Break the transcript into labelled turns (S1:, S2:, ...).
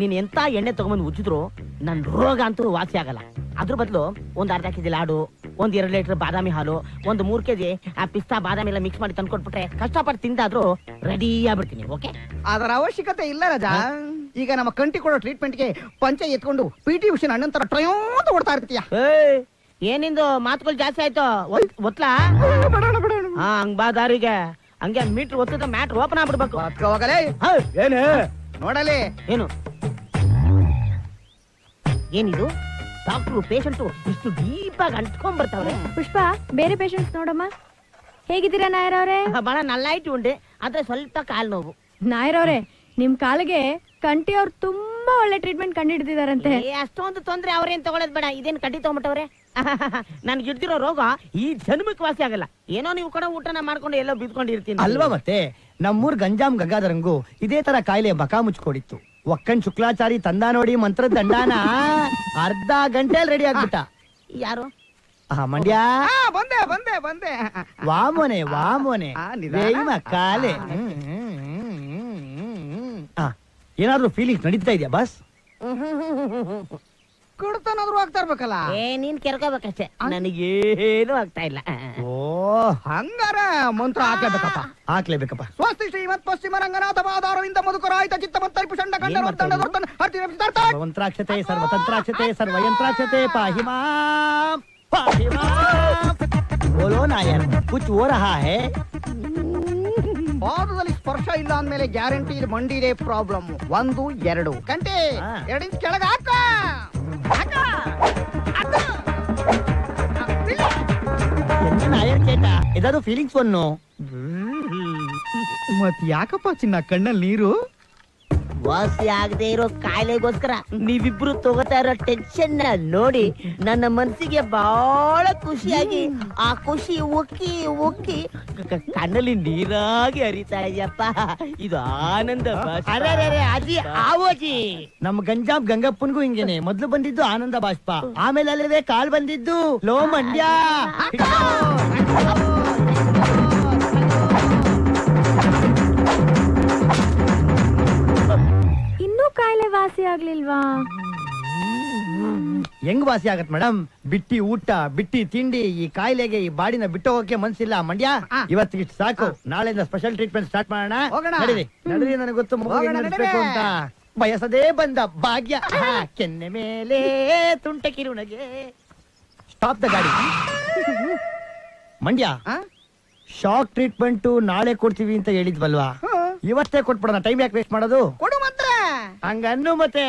S1: ನೀನ್ ಎಂತ ಎಣ್ಣೆ ತಗೊಂಬಂದು ಉಜ್ಜಿದ್ರು ನನ್ ರೋಗ ಅಂತೂ ವಾಸಿ ಆಗಲ್ಲ. ಅದ್ರ ಬದಲು ಒಂದ್ ಅರ್ಧ ಕೆಜಿ ಲಾಡು, ಒಂದ್ 2 ಲೀಟರ್ ಬಾದಾಮಿ ಹಾಲು, ಒಂದು 3 ಕೆಜಿ ಆ ಪಿಸ್ತಾ ಬಾದಾಮಿ ಎಲ್ಲ ಮಿಕ್ಸ್ ಮಾಡಿ ತಂದ್ಕೊಟ್ಬಿಟ್ರೆ ಕಷ್ಟಪಟ್ಟು ತಿಂದಾದ್ರೂ ರೆಡಿ ಆಗ್ಬಿಡ್ತೀನಿ. ಓಕೆ,
S2: ಅದರ ಅವಶ್ಯಕತೆ ಇಲ್ಲ ರಾಜ. ಈಗ ನಮ್ಮ ಕಂಟಿ ಕೊಡೋ ಟ್ರೀಟ್ಮೆಂಟ್ಗೆ ಪಂಚ ಎತ್ಕೊಂಡು PT ಉಷನ್ ಅಣ್ಣನ್ ತರ ಟ್ರಯೋಂತ ಓಡ್ತಾ ಇರ್ತೀಯ.
S1: ಏನಿಂದು ಮಾತುಗಳು ಜಾಸ್ತಿ ಆಯ್ತು ಒತ್ಲಾ? ಹಾ, ಹಂಗ್ ಬಾ ದಾರಿಗೆ. ಹಂಗೆ ಮೀಟರ್ ಒತ್ತದ ಮ್ಯಾಟ್ರ್ ಓಪನ್ ಆಗ್ಬಿಡ್ಬೇಕು.
S2: ಹೋಗಲೇ
S1: ಏನು
S2: ನೋಡಲೇ
S1: ಏನು ಏನಿದು? ಡಾಕ್ಟ್ರು ಪೇಷಂಟು ಇಷ್ಟು ಡೀಪ್ ಆಗಿ ಅಂಟ್ಕೊಂಡ್ ಬರ್ತಾವ್ರೆ.
S3: ಪುಷ್ಪ, ಬೇರೆ ಪೇಷಂಟ್ಸ್ ನೋಡಮ್ಮ. ಹೇಗಿದ್ದೀರಾ ನಾಯರ್ ಅವ್ರೆ?
S1: ಬಹಳ ನಲ್ಲಾಯ್ತು ಉಂಡೆ, ಆದ್ರೆ ಸ್ವಲ್ಪ ಕಾಲ್ ನೋವು.
S3: ನಾಯರ್ ಅವ್ರೆ, ನಿಮ್ ಕಾಲಿಗೆ ಕಂಟಿ ಅವ್ರು ತುಂಬಾ ಒಳ್ಳೆ ಟ್ರೀಟ್ಮೆಂಟ್ ಕಂಡಿಡ್ದಿದಾರಂತೆ.
S1: ಅಷ್ಟೊಂದು ತೊಂದ್ರೆ ಅವ್ರೇನ್ ತಗೊಳ್ಳೋದ್ ಬೇಡ. ಇದೇನ್ ಕಡ್ಡಿ ತಗೊಂಬಿಟ್ಟವ್ರೆ? ನನ್ಗೆ ಹಿಡ್ದಿರೋ ರೋಗ ಈ ಜನ್ಮಕ್ಕೆ ವಾಸಿ ಆಗಲ್ಲ. ಏನೋ ನೀವು ಕೂಡ ಊಟನ ಮಾಡ್ಕೊಂಡು ಎಲ್ಲೋ ಬಿದ್ಕೊಂಡಿರ್ತೀನಿ
S4: ಅಲ್ವಾ? ಮತ್ತೆ ನಮ್ಮೂರ್ ಗಂಜಾಮ್ ಗಂಗಾಧರಂಗು ಇದೇ ತರ ಕಾಯಿಲೆ ಬಕ ಮುಚ್ಕೊಡಿತ್ತು. ಒಕ್ಕನ್ ಶುಕ್ಲಾಚಾರಿ ತಂದ ನೋಡಿ ಮಂತ್ರ ದಂಡಾನ ಅರ್ಧ ಗಂಟೆಯಲ್ಲಿ ರೆಡಿ ಆಗ್ಬಿಟ್ಟ.
S1: ಯಾರು?
S4: ಮಂಡ್ಯ
S2: ಬಂದೆ ಬಂದೆ ಬಂದೆ.
S4: ವಾಮೋನೆ ವಾಮೋನೆ ಕಾಲೆ. ಏನಾದ್ರು ಫೀಲಿಂಗ್ಸ್ ನಡೀತಾ ಇದೆಯಾ ಬಾಸ್?
S2: ಕುಡ್ತಾನಾದ್ರೂ ಆಗ್ತಾ ಇರ್ಬೇಕಲ್ಲ.
S1: ನೀನ್ ಕೆರ್ಕೋಬೇಕಷ್ಟೇ, ನನಗೇನು ಆಗ್ತಾ ಇಲ್ಲ.
S4: ಓ,
S2: ಹಂಗಾರ ಮಂತ್ರ ಹಾಕ್ಲೇಬೇಕಪ್ಪ.
S4: ಹಾಕ್ಲೇಬೇಕಪ್ಪ.
S2: ಸ್ವಸ್ತಿ ಶ್ರೀಮತ್ ಪಶ್ಚಿಮ ರಂಗನಾಥ ಪಾದಾರವಿಂದ ಮಧುಕರಾಯಿತ ಚಿತ್ತಮತ್ತರಿ ಪುಷಂಡ
S4: ಸರ್ವಂತ್ರಾಕ್ಷತೆ ಸರ್ವತಂತ್ರಾಕ್ಷತೆ ಸರ್ವಯಂತ್ರಾಕ್ಷತೆ ಪಾಹಿ ಮಾಂ ಪಾಹಿ ಮಾಂ. ಬೋಲೋ ನಾಯರ್, ಕುಚ್ ಹೋ ರಹಾ ಹೈ?
S2: ಪಾದದಲ್ಲಿ ಸ್ಪರ್ಶ ಇಲ್ಲ ಅಂದ್ಮೇಲೆ ಗ್ಯಾರಂಟಿ ಇದು ಮಂಡಿದೆ ಪ್ರಾಬ್ಲಮ್. 1 2 ಗಂಟೆ 2 ಇಂಚ್ ಕೆಳಗ ಹಾಕ.
S4: ನಾಯರ್ ಕೇಟ ಇದಾದ್ರು ಫೀಲಿಂಗ್ಸ್ ಒನ್ನು.
S2: ಮತ್ ಯಾಕಪ್ಪ ಚಿನ್ನ ಕಣ್ಣಲ್ಲಿ ನೀರು?
S1: ವಾಸಿ ಆಗದೆ ಇರೋ ಕಾಯಿಲೆಗೋಸ್ಕರ ನೀವಿಬ್ರು ತಗೋತಾ ಇರೋ ಟೆನ್ಷನ್ ನೋಡಿ ನನ್ನ ಮನಸ್ಸಿಗೆ ಬಹಳ ಖುಷಿಯಾಗಿ ಆ ಖುಷಿ ಉಕ್ಕಿ ಉಕ್ಕಿ ಕಣ್ಣಲ್ಲಿ ನೀರಾಗಿ ಹರಿತಾ ಇದೆಯಪ್ಪ. ಇದು ಆನಂದ. ಅಜ್ಜಿ ಆವೋಜಿ.
S4: ನಮ್ ಗಂಜಾಮ್ ಗಂಗಪ್ಪನ್ಗೂ ಹಿಂಗೇನೆ. ಮೊದ್ಲು ಬಂದಿದ್ದು ಆನಂದ ಬಾಷ್ಪ, ಆಮೇಲೆ ಅಲ್ಲವೇ ಕಾಲ್ ಬಂದಿದ್ದು ಲೋ ಮಂಡ್ಯ.
S3: ಕಾಯಿಲೆ ವಾಸಿ ಆಗ್ಲಿಲ್ವಾ?
S4: ಹೆಂಗ್ ವಾಸಿ ಆಗತ್ ಮೇಡಮ್? ಬಿಟ್ಟಿ ಊಟ, ಬಿಟ್ಟಿ ತಿಂಡಿ, ಈ ಕಾಯಿಲೆಗೆ ಈ ಬಾಡಿನ ಬಿಟ್ಟು ಹೋಗಕ್ಕೆ ಮನ್ಸಿಲ್ಲ ಮಂಡ್ಯ. ಇವತ್ತಿಗೆ ಇಷ್ಟು ಸಾಕು, ನಾಳೆಯಿಂದ ಸ್ಪೆಷಲ್ ಟ್ರೀಟ್ಮೆಂಟ್ ಸ್ಟಾರ್ಟ್ ಮಾಡೋಣ. ನಡೀರಿ ನಡೀರಿ, ನನಗೆ ಗೊತ್ತು ಮಗುವಿಗೆ ನಡೆಸಬೇಕು ಅಂತ. ಬಯಸದೇ ಬಂದ ಭಾಗ್ಯ ಕೆನ್ನೆ ಮೇಲೆ ತುಂಟ ಕಿರುನಗೆ. ಸ್ಟಾಪ್ ದ ಗಾಡಿ. ಮಂಡ್ಯ, ಶಾಕ್ ಟ್ರೀಟ್ಮೆಂಟ್ ನಾಳೆ ಕೊಡ್ತೀವಿ ಅಂತ ಹೇಳಿದ್ವಲ್ವಾ? ಇವತ್ತೇ ಕೊಟ್ಬಿಡೋಣ, ಟೈಮ್ ಯಾಕೆ ವೇಸ್ಟ್ ಮಾಡೋದು?
S2: ಕೊಡು ಮಾತ್ರ.
S4: ಹಂಗನ್ನು ಮತ್ತೆ